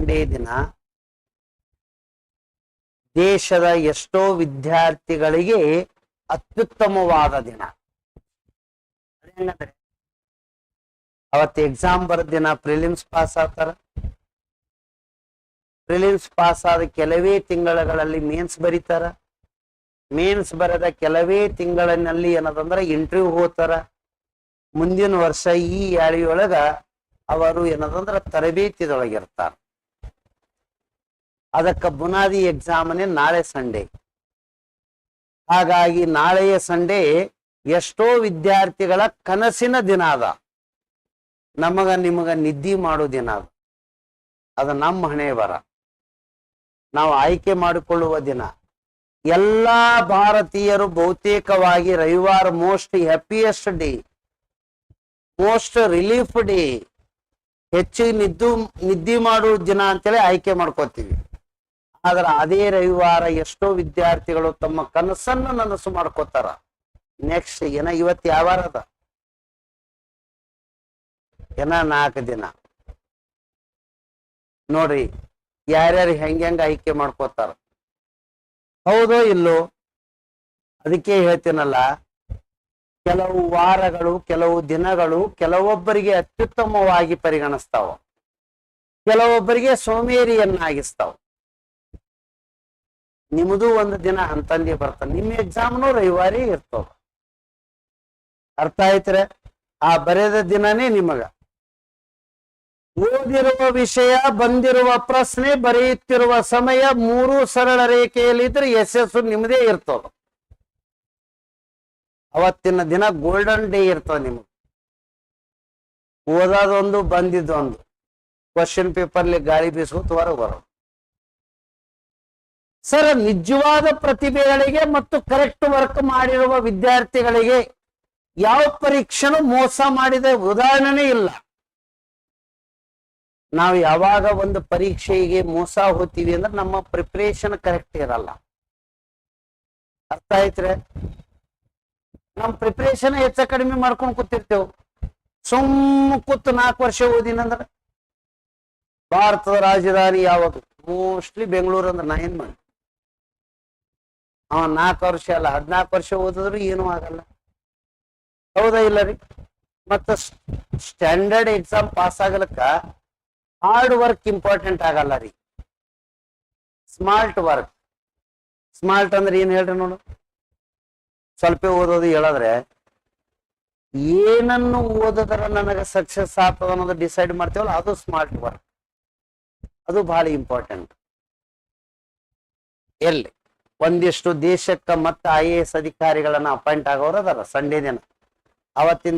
Sunday ದಿನ ದೇಶದ ಎಷ್ಟೋ ವಿದ್ಯಾರ್ಥಿಗಳಿಗೆ ಅತ್ಯುತ್ತಮವಾದ ದಿನ. ಅದೇನಂದ್ರೆ ಅವತ್ತು ಎಕ್ಸಾಮ್ ಬರದ ದಿನ ಪ್ರಿಲಿಮ್ಸ್ ಪಾಸ್ ಆಗ್ತಾರ. ಪ್ರಿಲಿಮ್ಸ್ ಪಾಸ್ ಆದ ಕೆಲವೇ ತಿಂಗಳಲ್ಲಿ ಮೇನ್ಸ್ ಬರೀತಾರ. ಮೇನ್ಸ್ ಬರೆದ ಕೆಲವೇ ತಿಂಗಳಿನಲ್ಲಿ ಏನದಂದ್ರೆ ಇಂಟರ್ವ್ಯೂ ಹೋಗ್ತಾರ. ಮುಂದಿನ ವರ್ಷ ಈ ಯಾಳಿಯೊಳಗ ಅವರು ಏನದಂದ್ರೆ ತರಬೇತಿದೊಳಗಿರ್ತಾರ. ಅದಕ್ಕೆ ಬುನಾದಿ ಎಕ್ಸಾಮನೇ ನಾಳೆ ಸಂಡೇ. ಹಾಗಾಗಿ ನಾಳೆಯ ಸಂಡೇ ಎಷ್ಟೋ ವಿದ್ಯಾರ್ಥಿಗಳ ಕನಸಿನ ದಿನ ಅದ. ನಮಗ ನಿಮಗ ನಿದ್ದೆ ಮಾಡೋ ದಿನ ಅದ. ಅದು ನಮ್ಮ ಹಣೆ ಬರ. ನಾವು ಆಯ್ಕೆ ಮಾಡಿಕೊಳ್ಳುವ ದಿನ. ಎಲ್ಲಾ ಭಾರತೀಯರು ಬಹುತೇಕವಾಗಿ ರವಿವಾರ most happiest day, most relief day, ಹೆಚ್ಚಿಗೆ ನಿದ್ದೆ ಮಾಡುವ ದಿನ ಅಂತೇಳಿ ಆಯ್ಕೆ ಮಾಡ್ಕೋತೀವಿ. ಆದ್ರೆ ಅದೇ ರವಿವಾರ ಎಷ್ಟೋ ವಿದ್ಯಾರ್ಥಿಗಳು ತಮ್ಮ ಕನಸನ್ನು ನನಸು ಮಾಡ್ಕೋತಾರ. ನೆಕ್ಸ್ಟ್ ಇವತ್ತು ಯಾವ ವಾರ ಅದ? 4 ದಿನ ನೋಡ್ರಿ ಯಾರ್ಯಾರು ಹೆಂಗ ಆಯ್ಕೆ ಮಾಡ್ಕೋತಾರ. ಹೌದೋ ಇಲ್ಲೋ? ಅದಕ್ಕೆ ಹೇಳ್ತೀನಲ್ಲ, ಕೆಲವು ವಾರಗಳು ಕೆಲವು ದಿನಗಳು ಕೆಲವೊಬ್ಬರಿಗೆ ಅತ್ಯುತ್ತಮವಾಗಿ ಪರಿಗಣಿಸ್ತಾವ, ಕೆಲವೊಬ್ಬರಿಗೆ ಸೋಮೇರಿಯನ್ನಾಗಿಸ್ತಾವ. ನಿಮ್ದು ಒಂದು ದಿನ ಅಂತಂದೇ ಬರ್ತಾವ. ನಿಮ್ಮ ಎಕ್ಸಾಮ್ನು ರವಿವಾರೇ ಇರ್ತಾವ. ಅರ್ಥ ಆಯ್ತ್ರೆ? ಆ ಬರೆದ ದಿನನೇ ನಿಮಗ ಓದಿರುವ ವಿಷಯ, ಬಂದಿರುವ ಪ್ರಶ್ನೆ, ಬರೆಯುತ್ತಿರುವ ಸಮಯ 3 ಸರಳ ರೇಖೆಯಲ್ಲಿದ್ರೆ ಯಶಸ್ಸು ನಿಮ್ಮದೇ ಇರ್ತದ. ಅವತ್ತಿನ ದಿನ ಗೋಲ್ಡನ್ ಡೇ ಇರ್ತದ. ನಿಮಗೆ ಓದೋದೊಂದು ಬಂದಿದ್ದೊಂದು. ಕ್ವಶನ್ ಪೇಪರ್ಲಿ ಗಾಳಿ ಬೀಸ್ಕೊತ ಹೊರಗೆ ಬರೋದು. ಸರ್, ನಿಜವಾದ ಪ್ರತಿಭೆಗಳಿಗೆ ಮತ್ತು ಕರೆಕ್ಟ್ ವರ್ಕ್ ಮಾಡಿರುವ ವಿದ್ಯಾರ್ಥಿಗಳಿಗೆ ಯಾವ ಪರೀಕ್ಷೆನೂ ಮೋಸ ಮಾಡಿದ ಉದಾಹರಣೆ ಇಲ್ಲ. ನಾವು ಯಾವಾಗ ಒಂದು ಪರೀಕ್ಷೆಗೆ ಮೋಸ ಹೋಗ್ತೀವಿ ಅಂದ್ರೆ ನಮ್ಮ ಪ್ರಿಪರೇಷನ್ ಕರೆಕ್ಟ್ ಇರಲ್ಲ. ಅರ್ಥ ಆಯ್ತ್ರೆ? ನಮ್ಮ ಪ್ರಿಪರೇಷನ್ ಹೆಚ್ಚ ಕಡಿಮೆ ಮಾಡ್ಕೊಂಡು ಕೂತಿರ್ತೇವೆ. ಸುಮ್ಮ ಕೂತು 4 ವರ್ಷ ಓದಿನಂದ್ರೆ ಭಾರತದ ರಾಜಧಾನಿ ಯಾವುದು? ಮೋಸ್ಟ್ಲಿ ಬೆಂಗಳೂರು ಅಂದ್ರೆ ನಾ ಏನ್ ಮಾಡಿ 4 ವರ್ಷ ಅಲ್ಲ 14 ವರ್ಷ ಓದಿದ್ರು ಏನೂ ಆಗಲ್ಲ. ಹೌದಾ ಇಲ್ಲ ರೀ? ಮತ್ತ ಸ್ಟ್ಯಾಂಡರ್ಡ್ ಎಕ್ಸಾಮ್ ಪಾಸ್ ಆಗಲಕ್ಕ ಹಾರ್ಡ್ ವರ್ಕ್ ಇಂಪಾರ್ಟೆಂಟ್ ಆಗಲ್ಲ ರೀ, ಸ್ಮಾರ್ಟ್ ವರ್ಕ್. ಸ್ಮಾರ್ಟ್ ಅಂದ್ರೆ ಏನ್ ಹೇಳ್ರಿ ನೋಡು. ಸ್ವಲ್ಪ ಓದೋದು ಹೇಳಿದ್ರೆ ಏನನ್ನು ಓದಿದ್ರ ನನಗೆ ಸಕ್ಸಸ್ ಆಗ್ತದ ಅನ್ನೋದು ಡಿಸೈಡ್ ಮಾಡ್ತೀವಲ್ಲ, ಅದು ಸ್ಮಾರ್ಟ್ ವರ್ಕ್. ಅದು ಬಹಳ ಇಂಪಾರ್ಟೆಂಟ್. ಎಲ್ಲಿ ಒಂದಿಷ್ಟು ದೇಶಕ್ಕೆ ಮತ್ತೆ IAS ಅಧಿಕಾರಿಗಳನ್ನ ಅಪಾಯಿಂಟ್ ಆಗೋರು ಅದಾರ ಸಂಡೇ ದಿನ. ಅವತ್ತಿನ